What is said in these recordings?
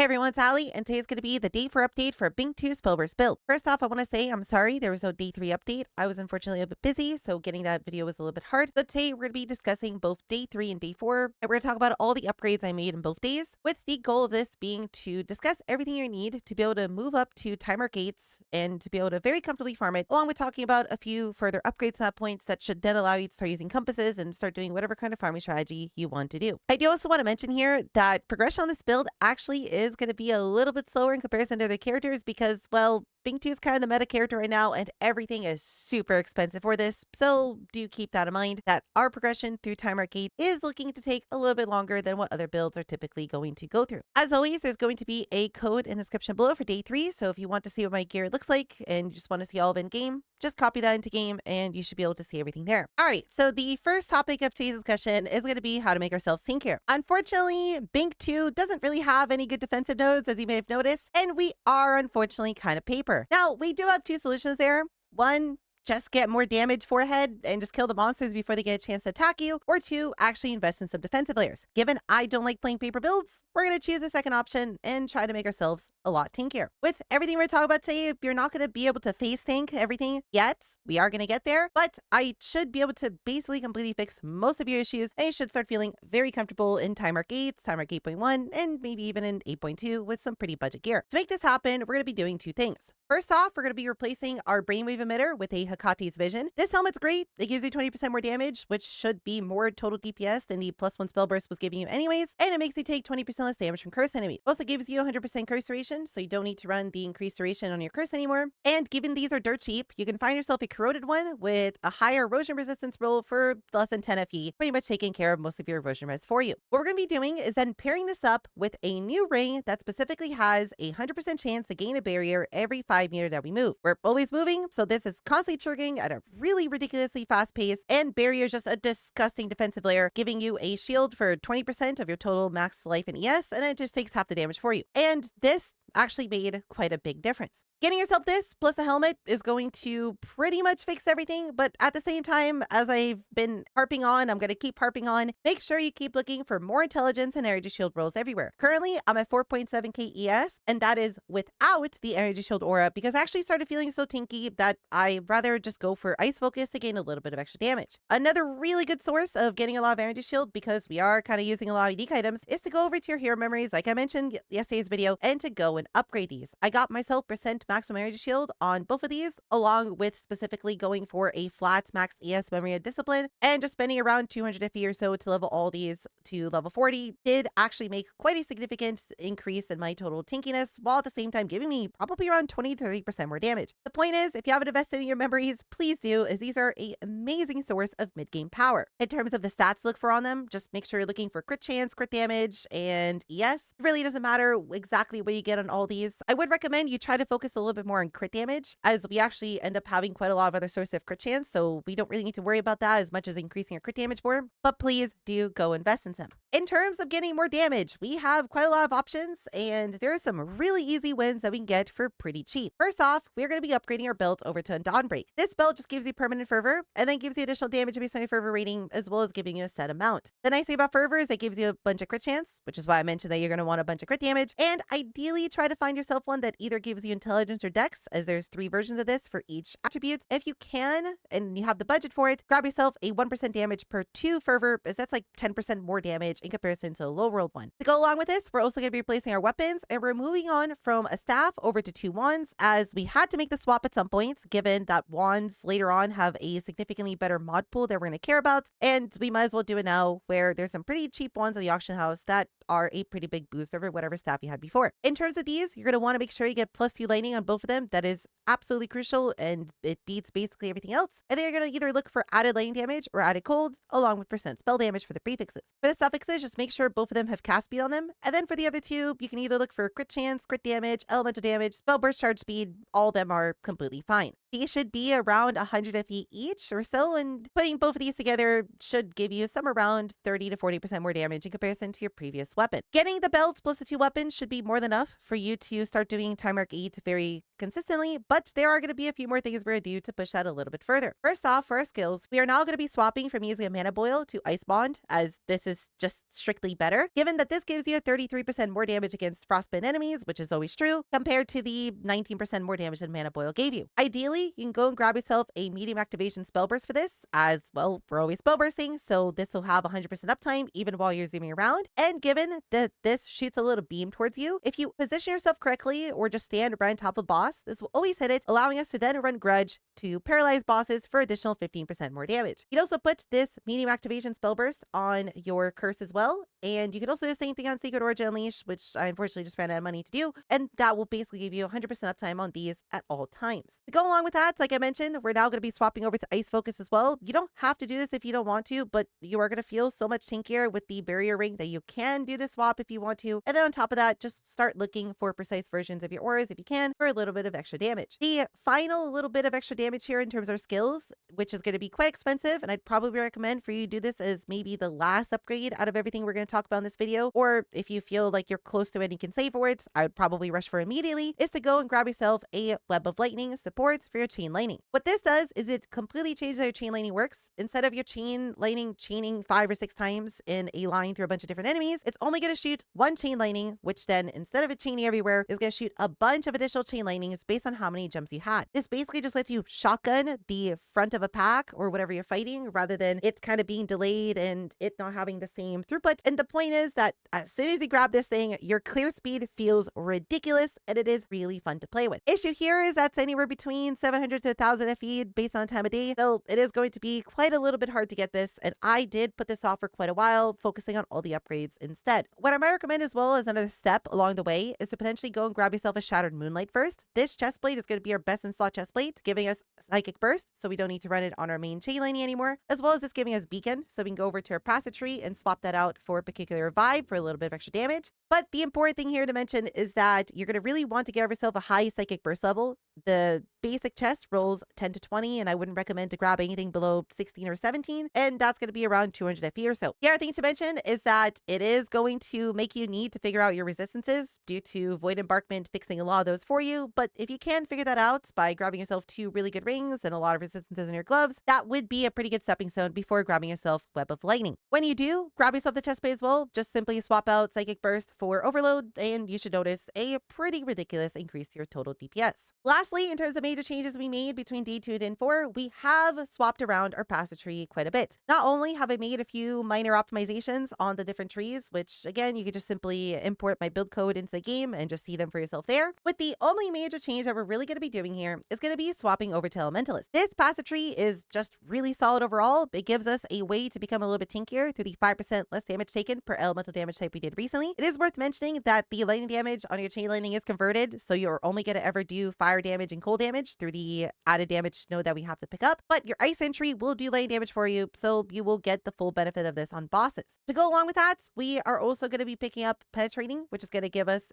Hey everyone, it's Allie, and today's going to be the day 4 update for Bing 2 Spellburst build. First off, I want to say I'm sorry there was no day 3 update. I was unfortunately a bit busy, so getting that video was a little bit hard. But today we're going to be discussing both day 3 and day 4, and we're going to talk about all the upgrades I made in both days, with the goal of this being to discuss everything you need to be able to move up to Timemark gates and to be able to very comfortably farm it, along with talking about a few further upgrades to that point that should then allow you to start using compasses and start doing whatever kind of farming strategy you want to do. I do also want to mention here that progression on this build actually is going to be a little bit slower in comparison to other characters because, well, Bing 2 is kind of the meta character right now, and everything is super expensive for this, so do keep that in mind that our progression through Timemark Gate is looking to take a little bit longer than what other builds are typically going to go through. As always, there's going to be a code in the description below for day 3, so if you want to see what my gear looks like and you just want to see all of it in game, just copy that into game and you should be able to see everything there. All right, so the first topic of today's discussion is going to be how to make ourselves tankier. Unfortunately, Bing 2 doesn't really have any good defensive nodes, as you may have noticed, and we are unfortunately kind of paper. Now, we do have two solutions there. One, just get more damage forehead and just kill the monsters before they get a chance to attack you, or two, actually invest in some defensive layers. Given I don't like playing paper builds, we're going to choose the second option and try to make ourselves a lot tankier. With everything we're talking about today, you're not going to be able to face tank everything yet. We are going to get there, but I should be able to basically completely fix most of your issues, and you should start feeling very comfortable in Timemark 8, Timemark 8.1, and maybe even in 8.2 with some pretty budget gear. To make this happen, we're going to be doing two things. First off, we're going to be replacing our brainwave emitter with a Hekate's Vision. This helmet's great. It gives you 20% more damage, which should be more total DPS than the +1 spell burst was giving you anyways, and it makes you take 20% less damage from curse enemies. Also gives you 100% curse duration, so you don't need to run the increased duration on your curse anymore. And given these are dirt cheap, you can find yourself a corroded one with a higher erosion resistance roll for less than 10 FE, pretty much taking care of most of your erosion res for you. What we're going to be doing is then pairing this up with a new ring that specifically has a 100% chance to gain a barrier every 5 meters that we move. We're always moving, so this is constantly triggering at a really ridiculously fast pace, and barrier is just a disgusting defensive layer, giving you a shield for 20% of your total max life in ES, and it just takes half the damage for you. And this actually made quite a big difference. Getting yourself this plus the helmet is going to pretty much fix everything, but at the same time, as I've been harping on, I'm going to keep harping on, make sure you keep looking for more intelligence and energy shield rolls everywhere. Currently, I'm at 4.7k ES, and that is without the energy shield aura, because I actually started feeling so tinky that I'd rather just go for ice focus to gain a little bit of extra damage. Another really good source of getting a lot of energy shield, because we are kind of using a lot of unique items, is to go over to your hero memories, like I mentioned yesterday's video, and to go and upgrade these. I got myself % maximum energy shield on both of these, along with specifically going for a flat max ES memory of discipline, and just spending around 200 FE or so to level all these to level 40 did actually make quite a significant increase in my total tinkiness, while at the same time giving me probably around 20 to 30% more damage. The point is, if you haven't invested in your memories, please do, as these are an amazing source of mid-game power. In terms of the stats to look for on them, just make sure you're looking for crit chance, crit damage, and ES. It really doesn't matter exactly what you get on all these. I would recommend you try to focus a little bit more on crit damage, as we actually end up having quite a lot of other sources of crit chance, so we don't really need to worry about that as much as increasing our crit damage more, but please do go invest in some. In terms of getting more damage, we have quite a lot of options, and there are some really easy wins that we can get for pretty cheap. First off, we're going to be upgrading our belt over to Dawnbreak. This belt just gives you permanent fervor, and then gives you additional damage based on your fervor rating, as well as giving you a set amount. The nice thing about fervor is it gives you a bunch of crit chance, which is why I mentioned that you're going to want a bunch of crit damage, and ideally try to find yourself one that either gives you intelligence or dex, as there's 3 versions of this for each attribute. If you can, and you have the budget for it, grab yourself a 1% damage per 2 fervor, as that's like 10% more damage in comparison to the low world one. To go along with this, we're also going to be replacing our weapons, and we're moving on from a staff over to 2 wands, as we had to make the swap at some point, given that wands later on have a significantly better mod pool that we're going to care about, and we might as well do it now, where there's some pretty cheap ones at the auction house that are a pretty big boost over whatever staff you had before. In terms of these, you're going to want to make sure you get +2 lightning on both of them. That is absolutely crucial, and it beats basically everything else. And then you're going to either look for added lightning damage or added cold, along with % spell damage for the prefixes. For the suffixes, just make sure both of them have cast speed on them. And then for the other two, you can either look for crit chance, crit damage, elemental damage, spell burst charge speed. All of them are completely fine. These should be around 100 FE each or so, and putting both of these together should give you some around 30 to 40% more damage in comparison to your previous weapon. Getting the belt plus the 2 weapons should be more than enough for you to start doing Timemark 8 very consistently, but there are going to be a few more things we're going to do to push that a little bit further. First off, for our skills, we are now going to be swapping from using a mana boil to ice bond, as this is just strictly better, given that this gives you 33% more damage against frostbitten enemies, which is always true, compared to the 19% more damage that mana boil gave you. Ideally, you can go and grab yourself a medium activation spell burst for this, as well, we're always spell bursting, so this will have 100% uptime even while you're zooming around. And given that this shoots a little beam towards you, if you position yourself correctly or just stand right on top of a boss, this will always hit it, allowing us to then run Grudge to paralyze bosses for additional 15% more damage. You can also put this medium activation spell burst on your curse as well, and you can also do the same thing on Secret Origin Unleash, which I unfortunately just ran out of money to do, and that will basically give you 100% uptime on these at all times. To go along with that, like I mentioned, we're now going to be swapping over to Ice Focus as well. You don't have to do this if you don't want to, but you are going to feel so much tankier with the barrier ring that you can do the swap if you want to. And then on top of that, just start looking for precise versions of your auras if you can for a little bit of extra damage. The final little bit of extra damage here in terms of skills, which is going to be quite expensive, and I'd probably recommend for you to do this as maybe the last upgrade out of everything we're going to talk about in this video, or if you feel like you're close to it and you can save for it, I would probably rush for immediately, is to go and grab yourself a Web of Lightning support for your chain lightning. What this does is it completely changes how your chain lightning works. Instead of your chain lightning chaining 5 or 6 times in a line through a bunch of different enemies, it's only going to shoot one chain lightning, which then instead of it chaining everywhere, is going to shoot a bunch of additional chain lightnings based on how many jumps you had. This basically just lets you shotgun the front of a pack or whatever you're fighting, rather than it kind of being delayed and it not having the same throughput. And the point is that as soon as you grab this thing, your clear speed feels ridiculous and it is really fun to play with. Issue here is that's anywhere between 700 to 1000 FE based on time of day, so it is going to be quite a little bit hard to get this, and I did put this off for quite a while, focusing on all the upgrades instead. What I might recommend as well as another step along the way is to potentially go and grab yourself a Shattered Moonlight first. This chestplate is going to be our best in slot chestplate, giving us Psychic Burst, so we don't need to run it on our main chain lightning anymore, as well as this giving us Beacon, so we can go over to our passive tree and swap that out for a particular vibe for a little bit of extra damage. But the important thing here to mention is that you're going to really want to give yourself a high Psychic Burst level. The basic chest rolls 10 to 20, and I wouldn't recommend to grab anything below 16 or 17, and that's going to be around 200 FE or so. The other thing to mention is that it is going to make you need to figure out your resistances due to Void Embarkment fixing a lot of those for you, but if you can figure that out by grabbing yourself 2 really good rings and a lot of resistances in your gloves, that would be a pretty good stepping stone before grabbing yourself Web of Lightning. When you do grab yourself the chestplate as well, just simply swap out Psychic Burst for Overload, and you should notice a pretty ridiculous increase to your total DPS. Lastly, in terms of major changes we made between day 2 and day 4, we have swapped around our passive tree quite a bit. Not only have I made a few minor optimizations on the different trees, which again, you could just simply import my build code into the game and just see them for yourself there. But the only major change that we're really going to be doing here is going to be swapping over to Elementalist. This passive tree is just really solid overall. It gives us a way to become a little bit tankier through the 5% less damage taken per elemental damage type we did recently. It is worth mentioning that the lightning damage on your chain lightning is converted, so you're only going to ever do fire damage and cold damage through the added damage node that we have to pick up, but your ice entry will do lightning damage for you, so you will get the full benefit of this on bosses. To go along with that, we are also going to be picking up penetrating, which is going to give us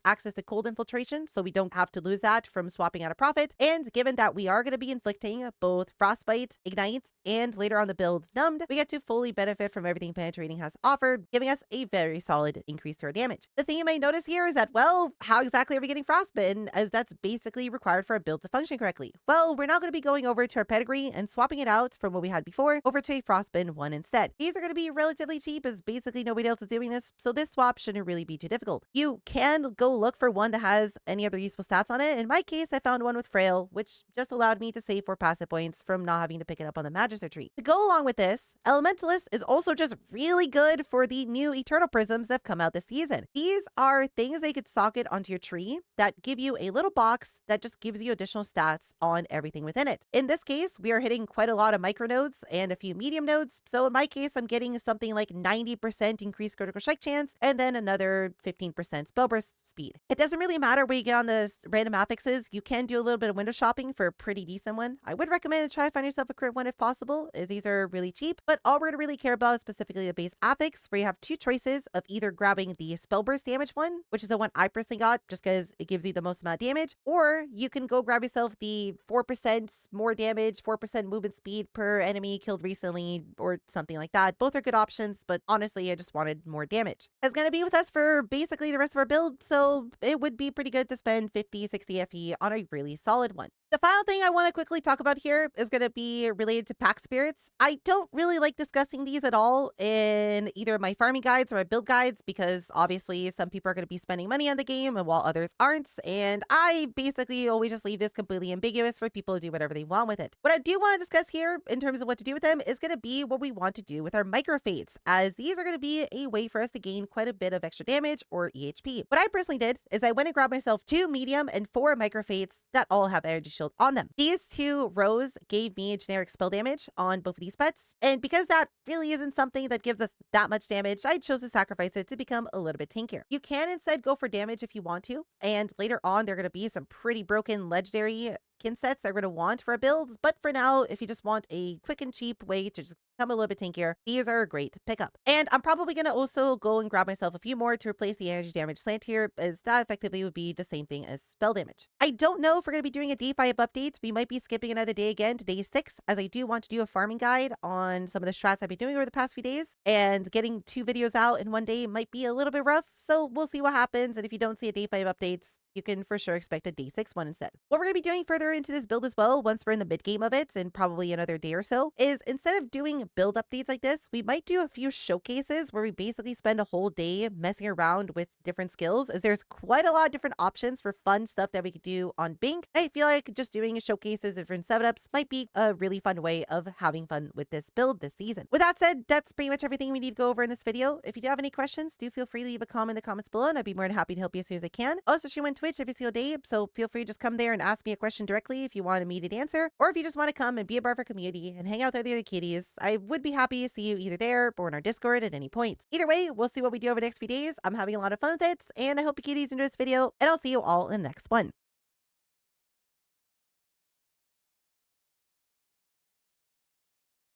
access to cold infiltration, so we don't have to lose that from swapping out a profit. And given that we are going to be inflicting both frostbite, ignite, and later on the build numbed, we get to fully benefit from everything penetrating has offered, giving us a very solid increase to our damage. The thing you may notice here is that, well, how exactly are we getting frostbitten, as that's basically required for a build to function correctly? Well, we're now going to be going over to our pedigree and swapping it out from what we had before over to a frostbitten one instead. These are going to be relatively cheap, as basically nobody else is doing this, so this swap shouldn't really be too difficult. You can go look for one that has any other useful stats on it. In my case, I found one with Frail, which just allowed me to save 4 passive points from not having to pick it up on the Magister tree. To go along with this, Elementalist is also just really good for the new Eternal Prisms that have come out this season. These are things they could socket onto your tree that give you a little box that just gives you additional stats on everything within it. In this case, we are hitting quite a lot of micro nodes and a few medium nodes. So in my case, I'm getting something like 90% increased critical strike chance and then another 15% spell burst speed. It doesn't really matter where you get on the random affixes. You can do a little bit of window shopping for a pretty decent one. I would recommend to try to find yourself a crit one if possible, as these are really cheap, but all we're going to really care about is specifically the base affix, where you have 2 choices of either either grabbing the spell burst damage one, which is the one I personally got just because it gives you the most amount of damage, or you can go grab yourself the 4% more damage, 4% movement speed per enemy killed recently, or something like that. Both are good options, but honestly, I just wanted more damage. It's going to be with us for basically the rest of our build, so it would be pretty good to spend 50, 60 FE on a really solid one. The final thing I want to quickly talk about here is going to be related to pack spirits. I don't really like discussing these at all in either my farming guides or my build guides because obviously some people are going to be spending money on the game and while others aren't. And I basically always just leave this completely ambiguous for people to do whatever they want with it. What I do want to discuss here in terms of what to do with them is going to be what we want to do with our microfades, as these are going to be a way for us to gain quite a bit of extra damage or EHP. What I personally did is I went and grabbed myself 2 medium and 4 microfades that all have energy shield on them. These 2 rows gave me generic spell damage on both of these pets, and because that really isn't something that gives us that much damage, I chose to sacrifice it to become a little bit tankier. You can instead go for damage if you want to, and later on there are going to be some pretty broken legendary kin sets that we're going to want for our builds, but for now, if you just want a quick and cheap way to just become a little bit tankier, these are a great pickup. And I'm probably going to also go and grab myself a few more to replace the energy damage slant here, as that effectively would be the same thing as spell damage. I don't know if we're going to be doing a day 5 update. We might be skipping another day again to day 6, as I do want to do a farming guide on some of the strats I've been doing over the past few days, and getting 2 videos out in one day might be a little bit rough, so we'll see what happens. And if you don't see a day 5 updates, you can for sure expect a day 6 one instead. What we're going to be doing further into this build as well, once we're in the mid game of it, and probably another day or so, is instead of doing build updates like this, we might do a few showcases where we basically spend a whole day messing around with different skills, as there's quite a lot of different options for fun stuff that we could do on Bink. I feel like just doing showcases, different setups might be a really fun way of having fun with this build this season. With that said, that's pretty much everything we need to go over in this video. If you do have any questions, do feel free to leave a comment in the comments below, and I'd be more than happy to help you as soon as I can. I also stream on Twitch every single day, so feel free to just come there and ask me a question directly if you want an immediate answer, or if you just want to come and be a part of our community and hang out with the other kitties. I would be happy to see you either there or in our Discord at any point. Either way, we'll see what we do over the next few days. I'm having a lot of fun with it, and I hope you kitties enjoy this video, and I'll see you all in the next one.